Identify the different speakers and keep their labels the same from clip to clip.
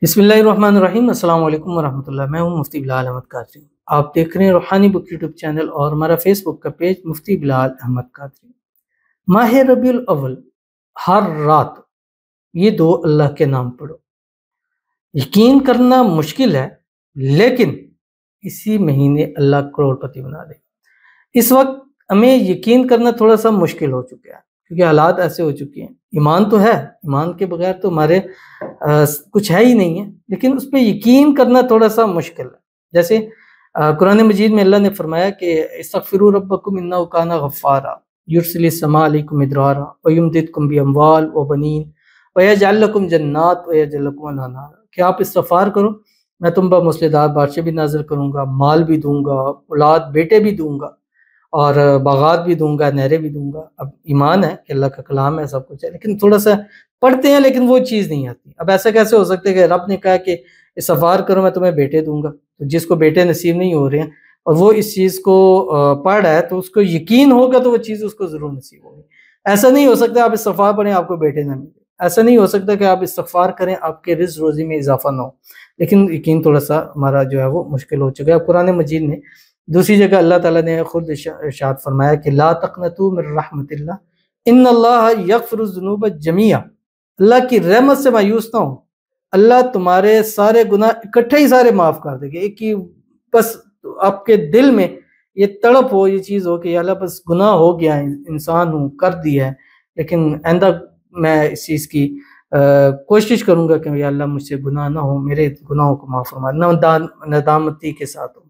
Speaker 1: बिस्मिल्लाहिर्रहमानिर्रहीम। अस्सलाम वालेकुम वरहमतुल्लाह। मैं हूं मुफ्ती बिलाल अहमद कादरी। आप देख रहे हैं रूहानी बुक यूट्यूब चैनल और हमारा फेसबुक का पेज मुफ्ती बिलाल अहमद कादरी। माह रबीउल अव्वल, हर रात ये दो अल्लाह के नाम पढ़ो। यकीन करना मुश्किल है, लेकिन इसी महीने अल्लाह करोड़पति बना दे। इस वक्त हमें यकीन करना थोड़ा सा मुश्किल हो चुका है, क्योंकि हालात ऐसे हो चुके हैं। ईमान तो है, ईमान के बगैर तो हमारे कुछ है ही नहीं है, लेकिन उस पर यकीन करना थोड़ा सा मुश्किल है। जैसे कुरान मजीद में अल्लाह ने फरमाया कि इस्तगफिरू रब्बकुम इन्नहु काना गफ्फारा युरसिलिस समा अलैकुम मिदरारा व युमदिदकुम बिअमवाल व बनीन व यजअल लकुम जन्नात व यजअल लकुम अनहार। कि आप इस्तगफार करो, मैं तुम पर मूसलाधार बारिशें भी नाज़िल करूँगा, माल भी दूंगा, औलाद बेटे भी दूंगा और बागात भी दूंगा, नहरें भी दूंगा। अब ईमान है कि अल्लाह का कलाम है, सब कुछ है, लेकिन थोड़ा सा पढ़ते हैं लेकिन वो चीज़ नहीं आती। अब ऐसा कैसे हो सकता है कि रब ने कहा कि इस्तग़फ़ार करो मैं तुम्हें बेटे दूंगा, तो जिसको बेटे नसीब नहीं हो रहे हैं और वो इस चीज़ को पढ़ रहा है, तो उसको यकीन होगा तो वो चीज़ उसको ज़रूर नसीब होगी। ऐसा नहीं हो सकता आप इस्तग़फ़ार पढ़ें आपको बेटे ना मिले, ऐसा नहीं हो सकता कि आप इस्तग़फ़ार करें आपके रिज़्क़ रोज़ी में इजाफा ना हो। लेकिन यकीन थोड़ा सा हमारा जो है वो मुश्किल हो चुका है। कुरान मजीद में दूसरी जगह अल्लाह ताला ने खुद इरशाद फरमाया कि ला तक़नतू मिन रहमतिल्लाह इन्नल्लाह यग़फ़िरुज़्ज़ुनूब जमीआ। अल्लाह की रहमत से मायूस ना हो, अल्लाह तुम्हारे सारे गुनाह इकट्ठे ही सारे माफ़ कर देगा। एक ही बस आपके दिल में ये तड़प हो, ये चीज़ हो कि अल्लाह बस गुनाह हो गया है, इंसान हूँ, कर दिया है, लेकिन आइंदा मैं इस चीज़ की कोशिश करूँगा कि या अल्लाह मुझसे गुनाह ना हो, मेरे गुनाहों को माफ़ फरमा, नदामती के साथ हो।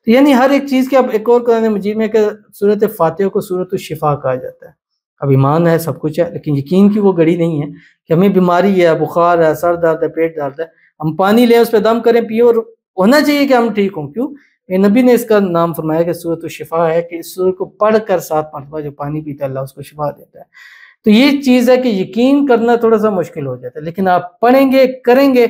Speaker 1: तो यानी हर एक चीज़ की अब एक और कुरान मजीद में सूरत फातिहा को सूरत शिफा कहा जाता है। अब ईमान है, सब कुछ है, लेकिन यकीन की वो घड़ी नहीं है कि हमें बीमारी है, बुखार है, सर दर्द है, पेट दर्द है, हम पानी लें, उस पर दम करें, पिए और होना चाहिए कि हम ठीक हों। क्यों? ये नबी ने इसका नाम फरमाया कि सूरत शिफा है, कि इस सूरत को पढ़कर 7 मरतबा जो पानी पीता है अल्लाह उसको शिफा देता है। तो ये चीज़ है कि यकीन करना थोड़ा सा मुश्किल हो जाता है, लेकिन आप पढ़ेंगे, करेंगे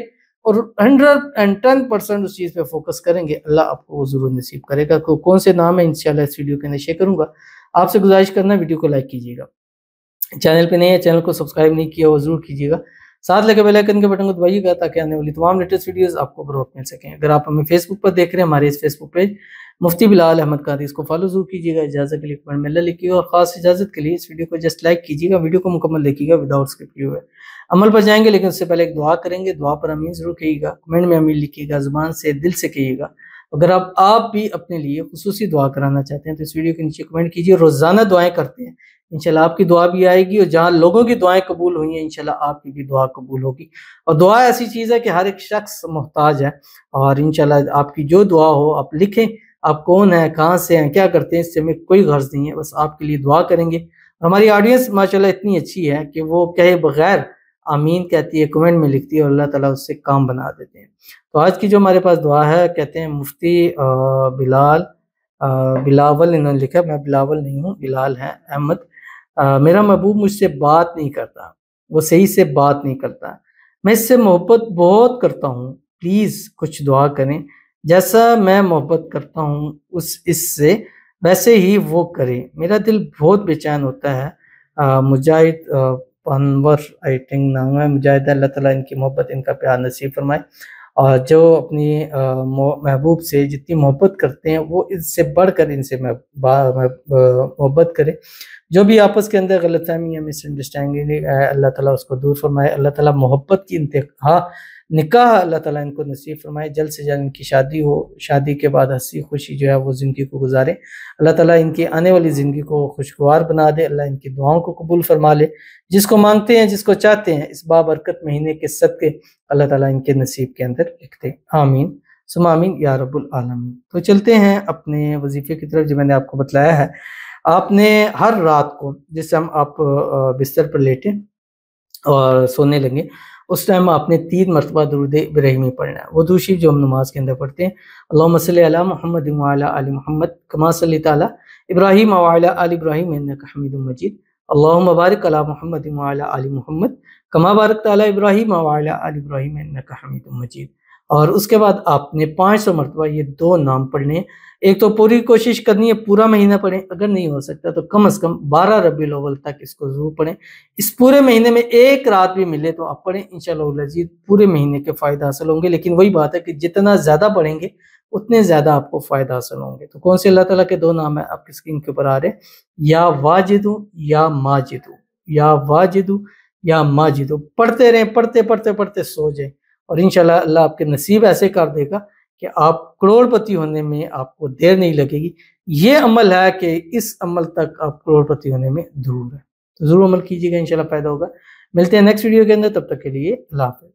Speaker 1: और 110% उस चीज़ पे फोकस करेंगे, अल्लाह आपको वो ज़रूर नसीब करेगा। तो कौन से नाम है इंशाल्लाह इस वीडियो के अंदर शेयर करूँगा। आपसे गुजारिश करना वीडियो को लाइक कीजिएगा, चैनल पे नए हैं चैनल को सब्सक्राइब नहीं किया वो ज़रूर कीजिएगा, साथ लगे बेल आइकन के बटन को दबाइएगा ताकि आने वाली तमाम लेटेस्ट वीडियोस आपको बर वक्त मिल सकें। अगर आप हमें फेसबुक पर देख रहे हैं, हमारे इस फेसबुक पेज मुफ्ती बिलाल अहमद कादरी, इसको फॉलो जरूर कीजिएगा। इजाज़त के लिए कमेंट में अल्लाह लिखिएगा और ख़ास इजाज़त के लिए इस वीडियो को जस्ट लाइक कीजिएगा, वीडियो को मुकम्मल देखिएगा विदाउट स्किप किए हुए। अमल पर जाएंगे, लेकिन उससे पहले एक दुआ करेंगे। दुआ पर आमीन ज़रूर कहिएगा, कमेंट में आमीन लिखिएगा, ज़ुबान से दिल से कहिएगा। अगर आप भी अपने लिए खुसूसी दुआ कराना चाहते हैं तो इस वीडियो के नीचे कमेंट कीजिए। रोज़ाना दुआएं करते हैं, इंशाल्लाह आपकी दुआ भी आएगी और जहाँ लोगों की दुआएं कबूल हुई हैं इंशाल्लाह आपकी भी दुआ कबूल होगी। और दुआ ऐसी चीज़ है कि हर एक शख्स मोहताज है, और इंशाल्लाह आपकी जो दुआ हो आप लिखें, आप कौन हैं, कहाँ से हैं, क्या करते हैं, इससे हमें कोई गर्ज नहीं है, बस आपके लिए दुआ करेंगे। हमारी ऑडियंस माशाल्लाह इतनी अच्छी है कि वो कहे बगैर आमीन कहती है, कमेंट में लिखती है और अल्लाह ताला उससे काम बना देते हैं। तो आज की जो हमारे पास दुआ है, कहते हैं मुफ्ती बिलाल बिलावल इन्होंने लिखा, मैं बिलावल नहीं हूँ, बिलाल है अहमद। मेरा महबूब मुझसे बात नहीं करता, वो सही से बात नहीं करता, मैं इससे मोहब्बत बहुत करता हूँ, प्लीज़ कुछ दुआ करें, जैसा मैं मोहब्बत करता हूँ उस इससे वैसे ही वो करे, मेरा दिल बहुत बेचैन होता है। मुजाहिद पनवर आई थिंक नाम है, मुजाहिद, अल्लाह ताला इनकी मोहब्बत इनका प्यार नसीब फरमाए। और जो अपनी महबूब से जितनी मोहब्बत करते हैं वो इससे बढ़कर इनसे मोहब्बत करें। जो भी आपस के अंदर गलतफहमी है, मिसअंडरस्टैंडिंग है, अल्लाह ताला उसको दूर फरमाए। अल्लाह ताला मोहब्बत की इंतहा निकाह अल्लाह ताला इनको नसीब फरमाए, जल्द से जल्द इनकी शादी हो, शादी के बाद हंसी खुशी जो है वो ज़िंदगी को गुजारे। अल्लाह ताला इनकी आने वाली ज़िंदगी को खुशगवार बना दे, अल्लाह इनकी दुआओं को कबूल फरमा ले। जिसको मांगते हैं, जिसको चाहते हैं, इस बाबरकत महीने के सदके अल्लाह ताला इनके नसीब के अंदर लिख दे। आमीन सुम्मा आमीन या रब्बुल आलमीन। तो चलते हैं अपने वजीफे की तरफ, जो मैंने आपको बतलाया है। आपने हर रात को जिस टाइम आप बिस्तर पर लेटे और सोने लगे, उस टाइम आपने 3 मरतबा दुरूद इब्राहिमी पढ़ना है। वो दुरूद शरीफ जो हम नमाज के अंदर पढ़ते हैं, अल्लाहुम्मा सल्लि अला मुहम्मद व अला आलि मुहम्मद कमा सल्लैता अला इब्राहीम व अला आलि इब्राहीम इन्नका हमीदुम मजीद, अल्लाहुम्मा बारिक अला मुहम्मद व अला आलि मुहम्मद कमा बारकता अला इब्राहीम व अला आलि इब्राहीम इन्नका हमीदुम मजीद। اور اس کے بعد آپ نے 500 مرتبہ یہ 2 نام پڑھنے ہیں۔ ایک تو پوری کوشش کرنی ہے پورا مہینہ پڑھیں، اگر نہیں ہو سکتا تو کم از کم 12 ربیع الاول تک اس کو ضرور پڑھیں۔ اس پورے مہینے میں ایک رات بھی ملے تو آپ پڑھیں، انشاءاللہ العزیز پورے مہینے کے فائدہ حاصل ہوں گے۔ لیکن وہی بات ہے کہ جتنا زیادہ پڑھیں گے اتنے زیادہ آپ کو فائدہ حاصل ہوں گے۔ تو کون سے اللہ تعالیٰ کے 2 نام ہیں آپ کی اسکرین کے اوپر آ رہے ہیں، یا واجدو یا ماجدو، یا واجدو یا ماجدو۔ پڑھتے رہیں، پڑھتے سو جائیں، اور انشاءاللہ اللہ آپ کے نصیب ایسے کر دے گا کہ آپ کروڑ پتی ہونے میں آپ کو دیر نہیں لگے گی۔ یہ عمل ہے کہ اس عمل تک آپ کروڑ پتی ہونے میں ضرور ہے، تو ضرور عمل کیجیے گا، انشاءاللہ فائدہ ہوگا۔ ملتے ہیں نیکسٹ ویڈیو کے اندر، تب تک کے لیے اللہ حافظ۔